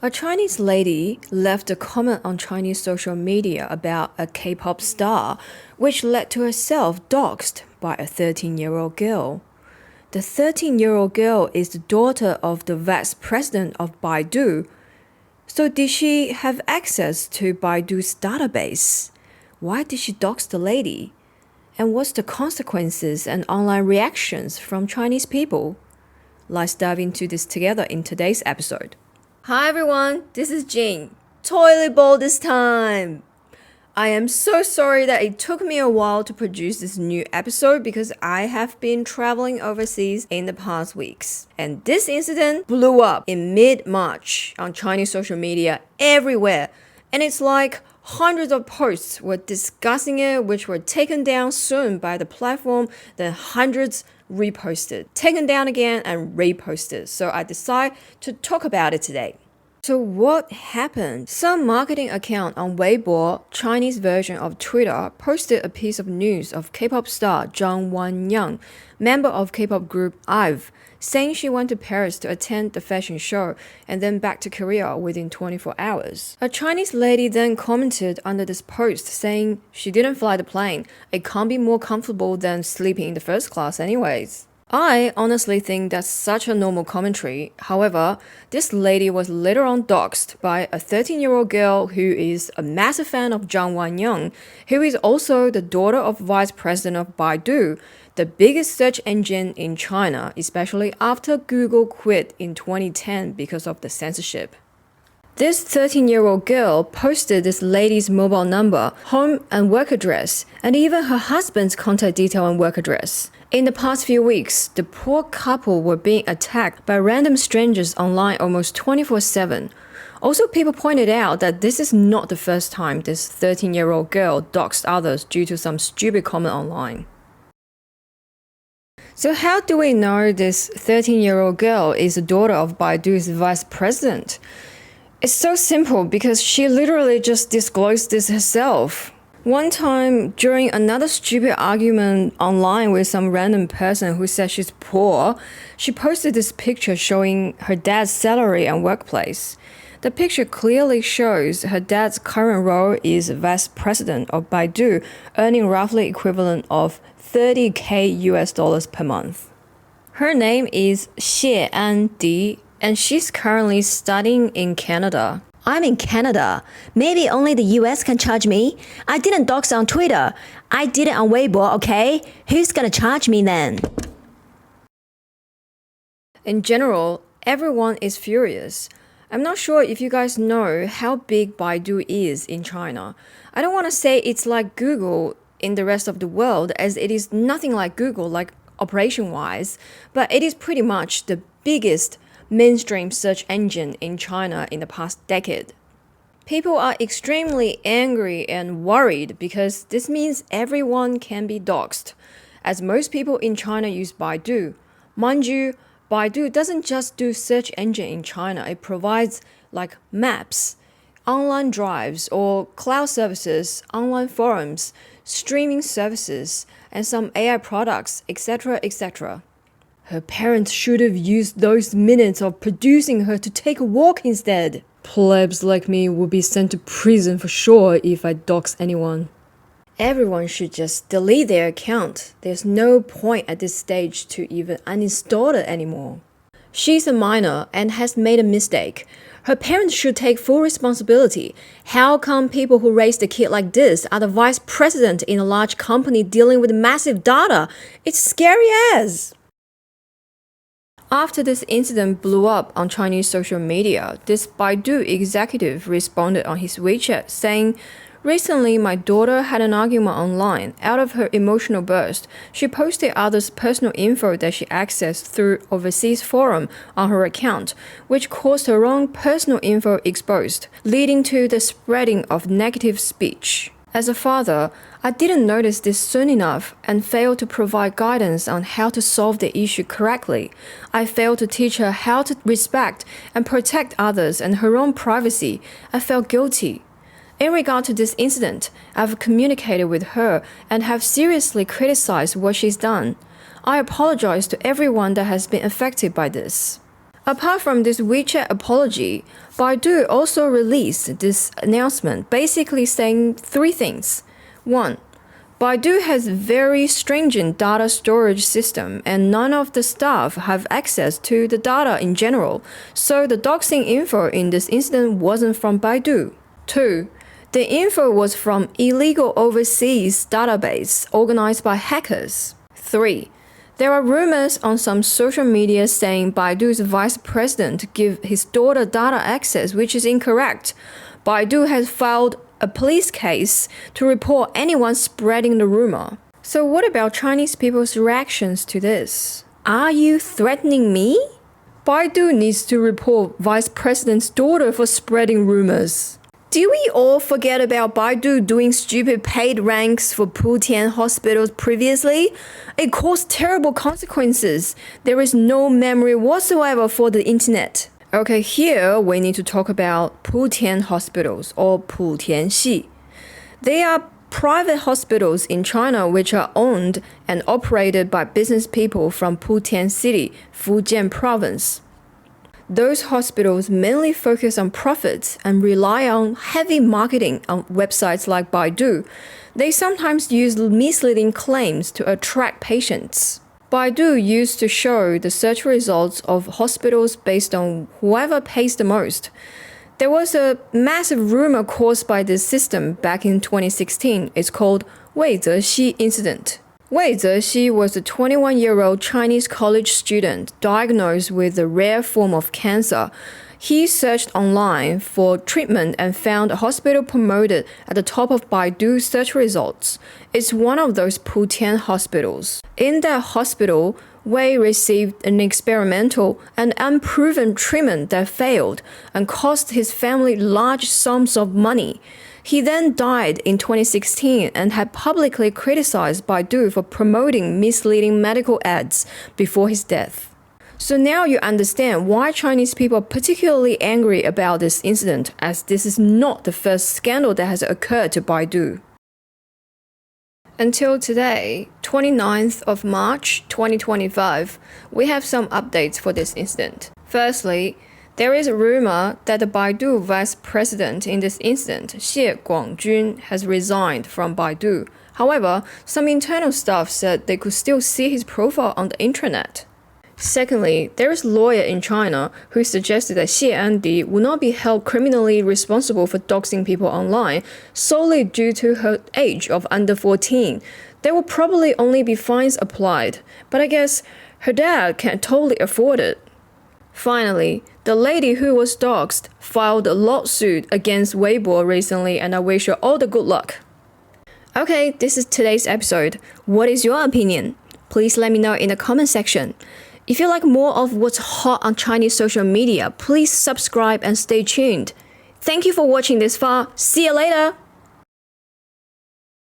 A Chinese lady left a comment on Chinese social media about a K-pop star, which led to herself doxxed by a 13-year-old girl. The 13-year-old girl is the daughter of the vice president of Baidu. So did she have access to Baidu's database? Why did she dox the lady? And what's the consequences and online reactions from Chinese people? Let's dive into this together in today's episode. Hi everyone, this is Jing. Toilet bowl this time! I am so sorry that it took me a while to produce this new episode because I have been traveling overseas in the past weeks. And this incident blew up in mid-March on Chinese social media everywhere. And it's like hundreds of posts were discussing it, which were taken down soon by the platform, then hundreds reposted, taken down again and reposted. So I decided to talk about it today. So what happened? Some marketing account on Weibo, Chinese version of Twitter, posted a piece of news of K-pop star Zhang Wanyang, member of K-pop group IVE, saying she went to Paris to attend the fashion show and then back to Korea within 24 hours. A Chinese lady then commented under this post saying she didn't fly the plane. It can't be more comfortable than sleeping in the first class anyways. I honestly think that's such a normal commentary. However, this lady was later on doxxed by a 13-year-old girl who is a massive fan of Zhang Wanyang, who is also the daughter of Vice President of Baidu, the biggest search engine in China, especially after Google quit in 2010 because of the censorship. This 13-year-old girl posted this lady's mobile number, home and work address, and even her husband's contact detail and work address. In the past few weeks, the poor couple were being attacked by random strangers online almost 24/7. Also, people pointed out that this is not the first time this 13-year-old girl doxed others due to some stupid comment online. So how do we know this 13-year-old girl is the daughter of Baidu's vice president? It's so simple because she literally just disclosed this herself. One time, during another stupid argument online with some random person who said she's poor, she posted this picture showing her dad's salary and workplace. The picture clearly shows her dad's current role is vice president of Baidu, earning roughly equivalent of $30,000 US per month. Her name is Xie Di, and she's currently studying in Canada. I'm in Canada. Maybe only the US can charge me. I didn't dox on Twitter. I did it on Weibo, okay? Who's gonna charge me then? In general, everyone is furious. I'm not sure if you guys know how big Baidu is in China. I don't want to say it's like Google in the rest of the world, as it is nothing like Google, like operation-wise, but it is pretty much the biggest mainstream search engine in China in the past decade. People are extremely angry and worried because this means everyone can be doxxed, as most people in China use Baidu. Mind you, Baidu doesn't just do search engine in China, it provides like maps, online drives or cloud services, online forums, streaming services, and some AI products, etc., etc. Her parents should have used those minutes of producing her to take a walk instead. Plebs like me would be sent to prison for sure if I dox anyone. Everyone should just delete their account. There's no point at this stage to even uninstall it anymore. She's a minor and has made a mistake. Her parents should take full responsibility. How come people who raised a kid like this are the vice president in a large company dealing with massive data? It's scary as. After this incident blew up on Chinese social media, this Baidu executive responded on his WeChat saying, "Recently, my daughter had an argument online. Out of her emotional burst, she posted others' personal info that she accessed through overseas forum on her account, which caused her own personal info exposed, leading to the spreading of negative speech. As a father, I didn't notice this soon enough and failed to provide guidance on how to solve the issue correctly. I failed to teach her how to respect and protect others and her own privacy. I felt guilty. In regard to this incident, I've communicated with her and have seriously criticized what she's done. I apologize to everyone that has been affected by this. Apart from this WeChat apology, Baidu also released this announcement basically saying three things. 1. Baidu has very stringent data storage system and none of the staff have access to the data in general, so the doxing info in this incident wasn't from Baidu. 2. The info was from illegal overseas database organized by hackers. 3. There are rumors on some social media saying Baidu's vice president gave his daughter data access, which is incorrect. Baidu has filed a police case to report anyone spreading the rumor. So what about Chinese people's reactions to this? Are you threatening me? Baidu needs to report vice president's daughter for spreading rumors. Do we all forget about Baidu doing stupid paid ranks for Putian hospitals previously? It caused terrible consequences. There is no memory whatsoever for the internet. Okay, here we need to talk about Putian hospitals or Putian Xi. They are private hospitals in China which are owned and operated by business people from Putian City, Fujian province. Those hospitals mainly focus on profits and rely on heavy marketing on websites like Baidu. They sometimes use misleading claims to attract patients. Baidu used to show the search results of hospitals based on whoever pays the most. There was a massive rumor caused by this system back in 2016. It's called Wei Xi incident. Wei Xi was a 21-year-old Chinese college student diagnosed with a rare form of cancer. He searched online for treatment and found a hospital promoted at the top of Baidu's search results. It's one of those Putian hospitals. In that hospital, Wei received an experimental and unproven treatment that failed and cost his family large sums of money. He then died in 2016 and had publicly criticized Baidu for promoting misleading medical ads before his death. So now you understand why Chinese people are particularly angry about this incident, as this is not the first scandal that has occurred to Baidu. Until today, 29th of March 2025, we have some updates for this incident. Firstly, there is a rumor that the Baidu vice president in this incident, Xie Guangjun, has resigned from Baidu. However, some internal staff said they could still see his profile on the intranet. Secondly, there is a lawyer in China who suggested that Xie Andi will not be held criminally responsible for doxing people online solely due to her age of under 14. There will probably only be fines applied, but I guess her dad can't totally afford it. Finally, the lady who was doxed filed a lawsuit against Weibo recently, and I wish her all the good luck. Okay, this is today's episode. What is your opinion? Please let me know in the comment section. If you like more of what's hot on Chinese social media, please subscribe and stay tuned. Thank you for watching this far. See you later!